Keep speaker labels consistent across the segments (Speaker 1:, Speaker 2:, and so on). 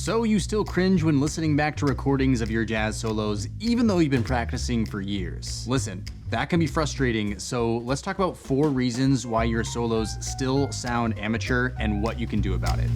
Speaker 1: So you still cringe when listening back to recordings of your jazz solos, even though you've been practicing for years. Listen, that can be frustrating, so let's talk about 4 reasons why your solos still sound amateur and what you can do about it.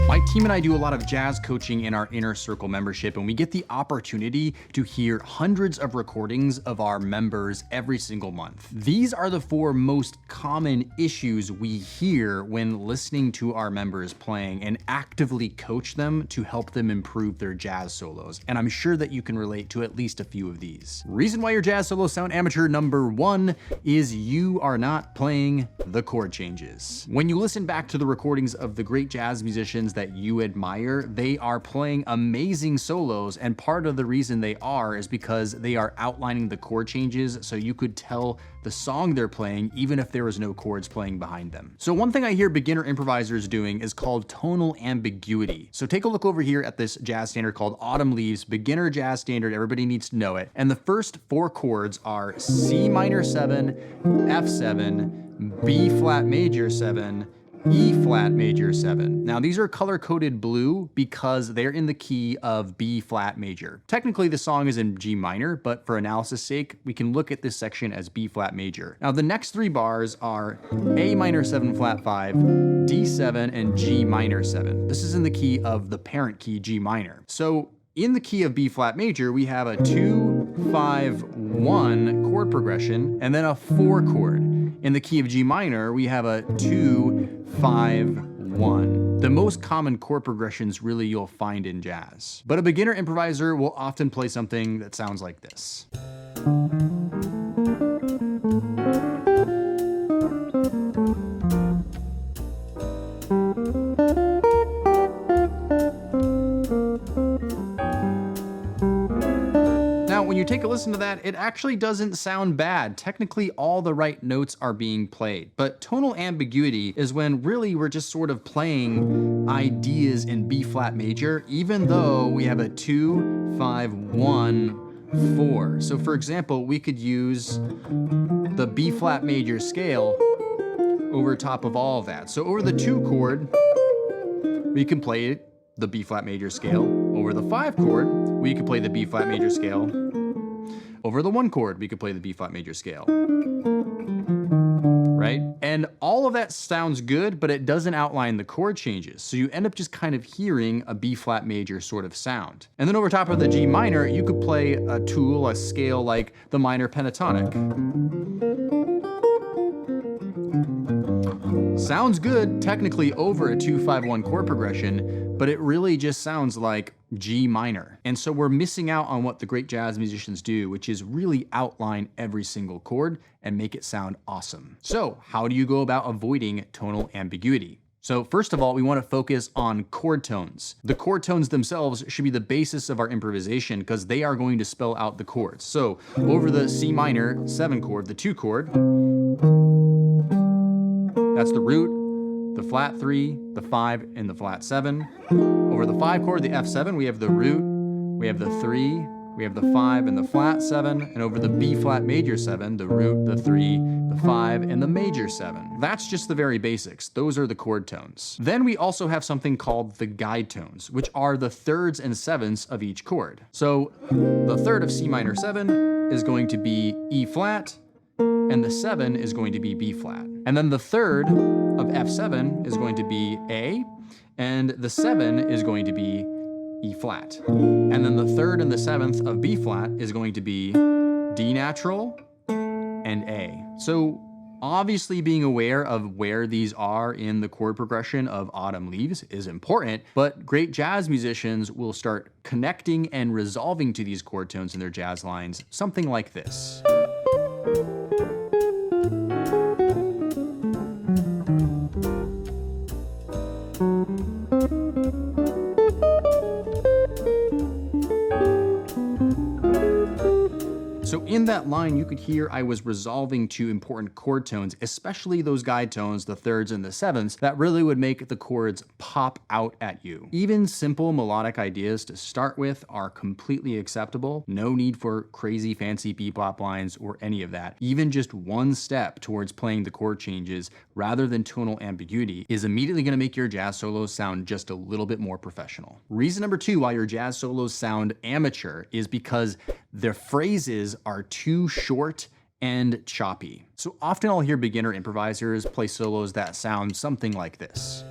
Speaker 1: My team and I do a lot of jazz coaching in our Inner Circle membership, and we get the opportunity to hear hundreds of recordings of our members every single month. These are the 4 most common issues we hear when listening to our members playing and actively coach them to help them improve their jazz solos. And I'm sure that you can relate to at least a few of these. Reason why your jazz solos sound amateur number 1 is you are not playing the chord changes. When you listen back to the recordings of the great jazz musicians that you admire, they are playing amazing solos, and part of the reason they are is because they are outlining the chord changes so you could tell the song they're playing even if there was no chords playing behind them. So one thing I hear beginner improvisers doing is called tonal ambiguity. So take a look over here at this jazz standard called Autumn Leaves, beginner jazz standard, everybody needs to know it. And the first 4 chords are C minor 7, F7, B flat major 7, E flat major 7. Now these are color-coded blue because they're in the key of B flat major. Technically the song is in G minor, but for analysis sake, we can look at this section as B flat major. Now the next 3 bars are A minor 7 flat 5, D7, and G minor 7. This is in the key of the parent key G minor. So in the key of B flat major, we have a 2, 5, 1 chord progression, and then a 4 chord. In the key of G minor, we have a 2, 5, 1. The most common chord progressions really you'll find in jazz. But a beginner improviser will often play something that sounds like this. When you take a listen to that, it actually doesn't sound bad. Technically, all the right notes are being played. But tonal ambiguity is when really we're just sort of playing ideas in B flat major, even though we have a 2, 5, 1, 4. So for example, we could use the B flat major scale over top of all of that. So over the 2 chord, we can play the B flat major scale. Over the 5 chord, we could play the B flat major scale. Over the 1 chord, we could play the B flat major scale, right? And all of that sounds good, but it doesn't outline the chord changes. So you end up just kind of hearing a B flat major sort of sound. And then over top of the G minor, you could play a tool, a scale like the minor pentatonic. Sounds good technically over a 2-5-1 chord progression, but it really just sounds like G minor. And so we're missing out on what the great jazz musicians do, which is really outline every single chord and make it sound awesome. So how do you go about avoiding tonal ambiguity? So first of all, we want to focus on chord tones. The chord tones themselves should be the basis of our improvisation because they are going to spell out the chords. So over the C minor 7 chord, the 2 chord, that's the root, the flat 3, the 5, and the flat 7. Over the 5 chord, the F7, we have the root, we have the 3, we have the 5, and the flat 7. And over the B flat major 7, the root, the 3, the 5, and the major 7. That's just the very basics. Those are the chord tones. Then we also have something called the guide tones, which are the thirds and sevenths of each chord. So the third of C minor 7 is going to be E flat, and the 7 is going to be B flat. And then the third of F7 is going to be A, and the 7 is going to be E flat. And then the third and the 7th of B flat is going to be D natural and A. So obviously being aware of where these are in the chord progression of Autumn Leaves is important, but great jazz musicians will start connecting and resolving to these chord tones in their jazz lines, something like this. So in that line, you could hear I was resolving to important chord tones, especially those guide tones, the thirds and the sevenths, that really would make the chords pop out at you. Even simple melodic ideas to start with are completely acceptable. No need for crazy fancy bebop lines or any of that. Even just one step towards playing the chord changes rather than tonal ambiguity is immediately going to make your jazz solos sound just a little bit more professional. Reason number two why your jazz solos sound amateur is because the phrases are too short and choppy. So often I'll hear beginner improvisers play solos that sound something like this.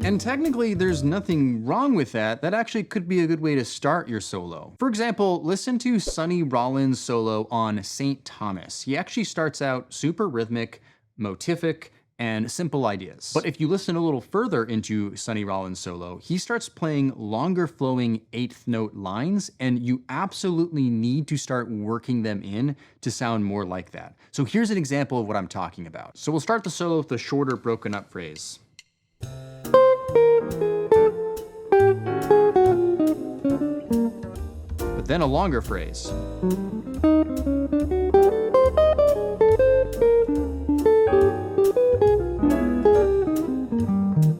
Speaker 1: And technically, there's nothing wrong with that. That actually could be a good way to start your solo. For example, listen to Sonny Rollins' solo on St. Thomas. He actually starts out super rhythmic, motific, and simple ideas. But if you listen a little further into Sonny Rollins' solo, he starts playing longer flowing eighth note lines, and you absolutely need to start working them in to sound more like that. So here's an example of what I'm talking about. So we'll start the solo with the shorter broken up phrase. But then a longer phrase.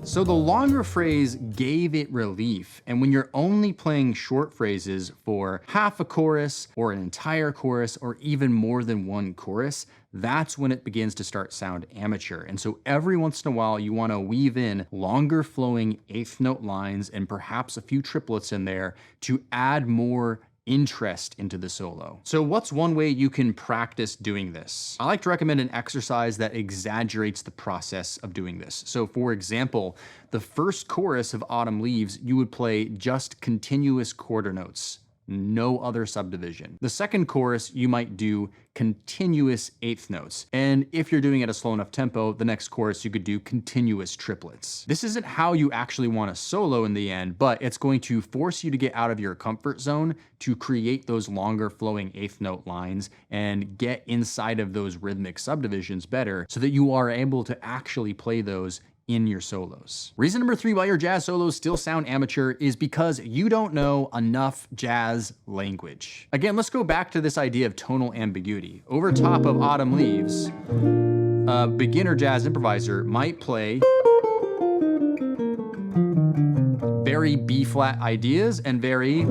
Speaker 1: So the longer phrase gave it relief, and when you're only playing short phrases for half a chorus or an entire chorus or even more than one chorus, that's when it begins to start sound amateur. And so every once in a while you want to weave in longer flowing eighth note lines and perhaps a few triplets in there to add more interest into the solo. So what's one way you can practice doing this? I like to recommend an exercise that exaggerates the process of doing this. So for example, the first chorus of Autumn Leaves, you would play just continuous quarter notes, no other subdivision. The second chorus, you might do continuous eighth notes. And if you're doing it at a slow enough tempo, the next chorus, you could do continuous triplets. This isn't how you actually want to solo in the end, but it's going to force you to get out of your comfort zone to create those longer flowing eighth note lines and get inside of those rhythmic subdivisions better so that you are able to actually play those in your solos. Reason number three why your jazz solos still sound amateur is because you don't know enough jazz language. Again, let's go back to this idea of tonal ambiguity. Over top of Autumn Leaves, a beginner jazz improviser might play very B-flat ideas and very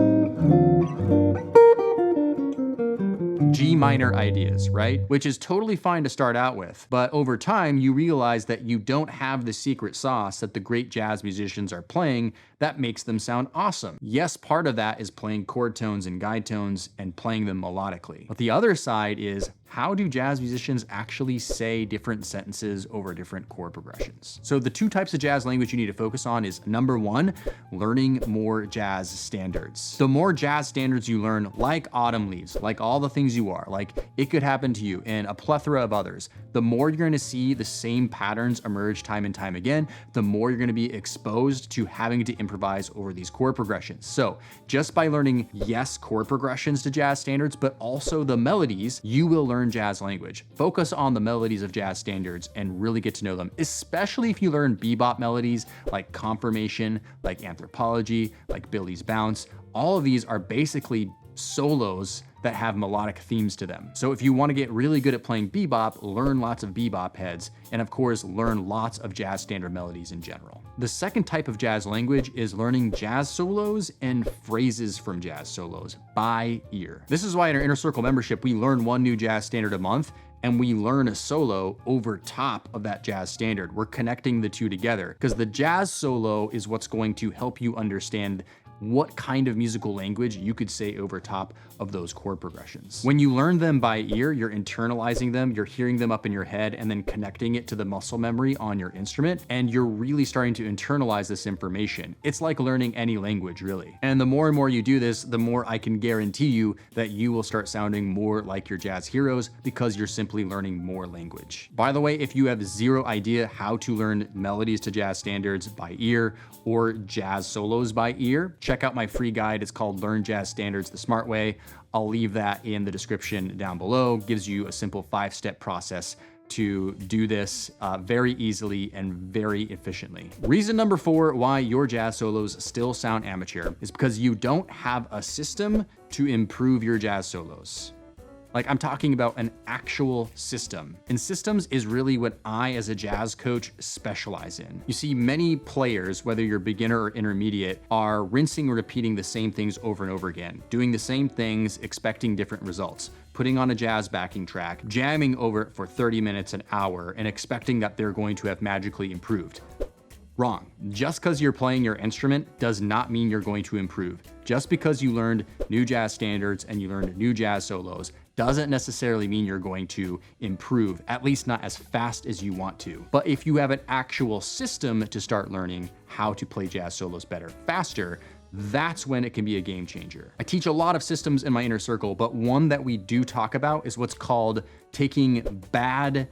Speaker 1: G minor ideas, right? Which is totally fine to start out with. But over time, you realize that you don't have the secret sauce that the great jazz musicians are playing that makes them sound awesome. Yes, part of that is playing chord tones and guide tones and playing them melodically. But the other side is, how do jazz musicians actually say different sentences over different chord progressions? So the two types of jazz language you need to focus on is number one, learning more jazz standards. The more jazz standards you learn, like Autumn Leaves, like All the Things You Are, like It Could Happen to You, and a plethora of others, the more you're gonna see the same patterns emerge time and time again, the more you're gonna be exposed to having to improvise over these chord progressions. So just by learning, yes, chord progressions to jazz standards, but also the melodies, you will learn jazz language. Focus on the melodies of jazz standards and really get to know them, especially if you learn bebop melodies like Confirmation, like Anthropology, like Billy's Bounce. All of these are basically solos that have melodic themes to them. So if you want to get really good at playing bebop, learn lots of bebop heads, and of course, learn lots of jazz standard melodies in general. The second type of jazz language is learning jazz solos and phrases from jazz solos by ear. This is why in our Inner Circle membership, we learn one new jazz standard a month, and we learn a solo over top of that jazz standard. We're connecting the two together because the jazz solo is what's going to help you understand what kind of musical language you could say over top of those chord progressions. When you learn them by ear, you're internalizing them, you're hearing them up in your head and then connecting it to the muscle memory on your instrument, and you're really starting to internalize this information. It's like learning any language, really. And the more and more you do this, the more I can guarantee you that you will start sounding more like your jazz heroes because you're simply learning more language. By the way, if you have zero idea how to learn melodies to jazz standards by ear or jazz solos by ear, check out my free guide. It's called Learn Jazz Standards the Smart Way. I'll leave that in the description down below. Gives you a simple 5-step process to do this very easily and very efficiently. Reason number 4 why your jazz solos still sound amateur is because you don't have a system to improve your jazz solos. Like, I'm talking about an actual system. And systems is really what I, as a jazz coach, specialize in. You see, many players, whether you're beginner or intermediate, are rinsing and repeating the same things over and over again, doing the same things, expecting different results, putting on a jazz backing track, jamming over it for 30 minutes, an hour, and expecting that they're going to have magically improved. Wrong. Just because you're playing your instrument does not mean you're going to improve. Just because you learned new jazz standards and you learned new jazz solos doesn't necessarily mean you're going to improve, at least not as fast as you want to. But if you have an actual system to start learning how to play jazz solos better, faster, that's when it can be a game changer. I teach a lot of systems in my inner circle, but one that we do talk about is what's called taking bad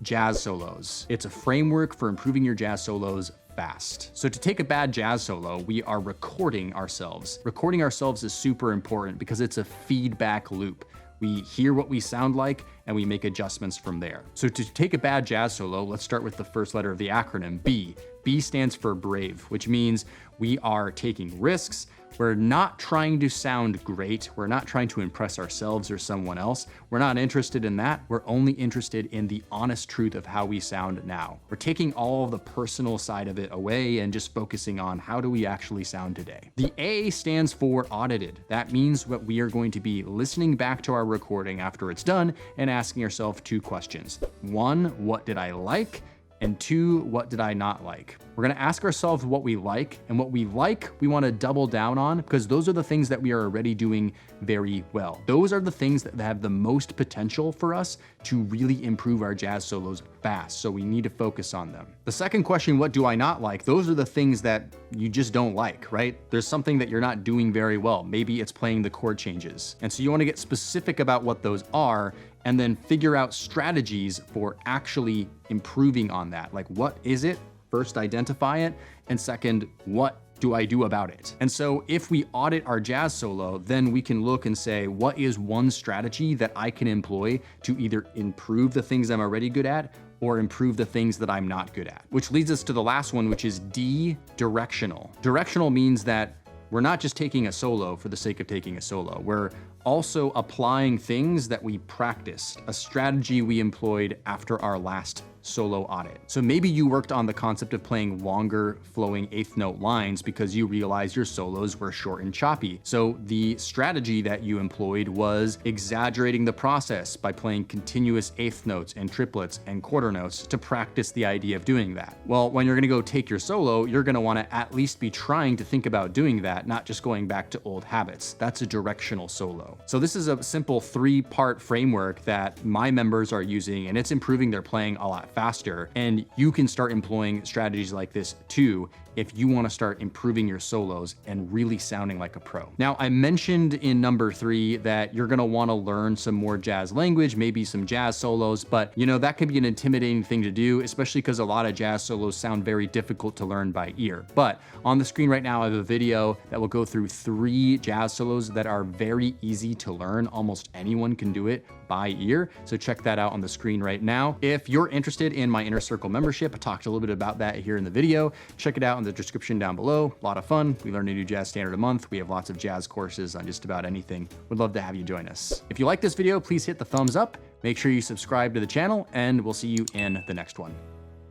Speaker 1: jazz solos. It's a framework for improving your jazz solos fast. So to take a bad jazz solo, we are recording ourselves. Recording ourselves is super important because it's a feedback loop. We hear what we sound like and we make adjustments from there. So to take a bad jazz solo, let's start with the first letter of the acronym, B. B stands for brave, which means we are taking risks. We're not trying to sound great. We're not trying to impress ourselves or someone else. We're not interested in that. We're only interested in the honest truth of how we sound now. We're taking all of the personal side of it away and just focusing on how do we actually sound today. The A stands for audited. That means that we are going to be listening back to our recording after it's done and asking ourselves 2 questions. 1, what did I like? And 2, what did I not like? We're gonna ask ourselves what we like, and what we like, we wanna double down on, because those are the things that we are already doing very well. Those are the things that have the most potential for us to really improve our jazz solos fast, so we need to focus on them. The second question, what do I not like? Those are the things that you just don't like, right? There's something that you're not doing very well. Maybe it's playing the chord changes. And so you wanna get specific about what those are, and then figure out strategies for actually improving on that. Like, what is it? First, identify it. And second, what do I do about it? And so if we audit our jazz solo, then we can look and say, what is one strategy that I can employ to either improve the things I'm already good at or improve the things that I'm not good at? Which leads us to the last one, which is D, directional. Directional means that we're not just taking a solo for the sake of taking a solo. We're also applying things that we practiced, a strategy we employed after our last solo audit. So maybe you worked on the concept of playing longer flowing 8th note lines because you realized your solos were short and choppy. So the strategy that you employed was exaggerating the process by playing continuous 8th notes and triplets and quarter notes to practice the idea of doing that. Well, when you're gonna go take your solo, you're gonna wanna at least be trying to think about doing that, not just going back to old habits. That's a directional solo. So this is a simple 3-part framework that my members are using, and it's improving their playing a lot faster. And you can start employing strategies like this too if you want to start improving your solos and really sounding like a pro. Now, I mentioned in number 3 that you're going to want to learn some more jazz language, maybe some jazz solos, but you know, that could be an intimidating thing to do, especially because a lot of jazz solos sound very difficult to learn by ear. But on the screen right now, I have a video that will go through 3 jazz solos that are very easy to learn. Almost anyone can do it by ear. So check that out on the screen right now. If you're interested in my Inner Circle membership, I talked a little bit about that here in the video. Check it out in the description down below. A lot of fun. We learn a new jazz standard a month. We have lots of jazz courses on just about anything. Would love to have you join us. If you like this video, please hit the thumbs up. Make sure you subscribe to the channel, and we'll see you in the next one.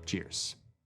Speaker 1: Cheers.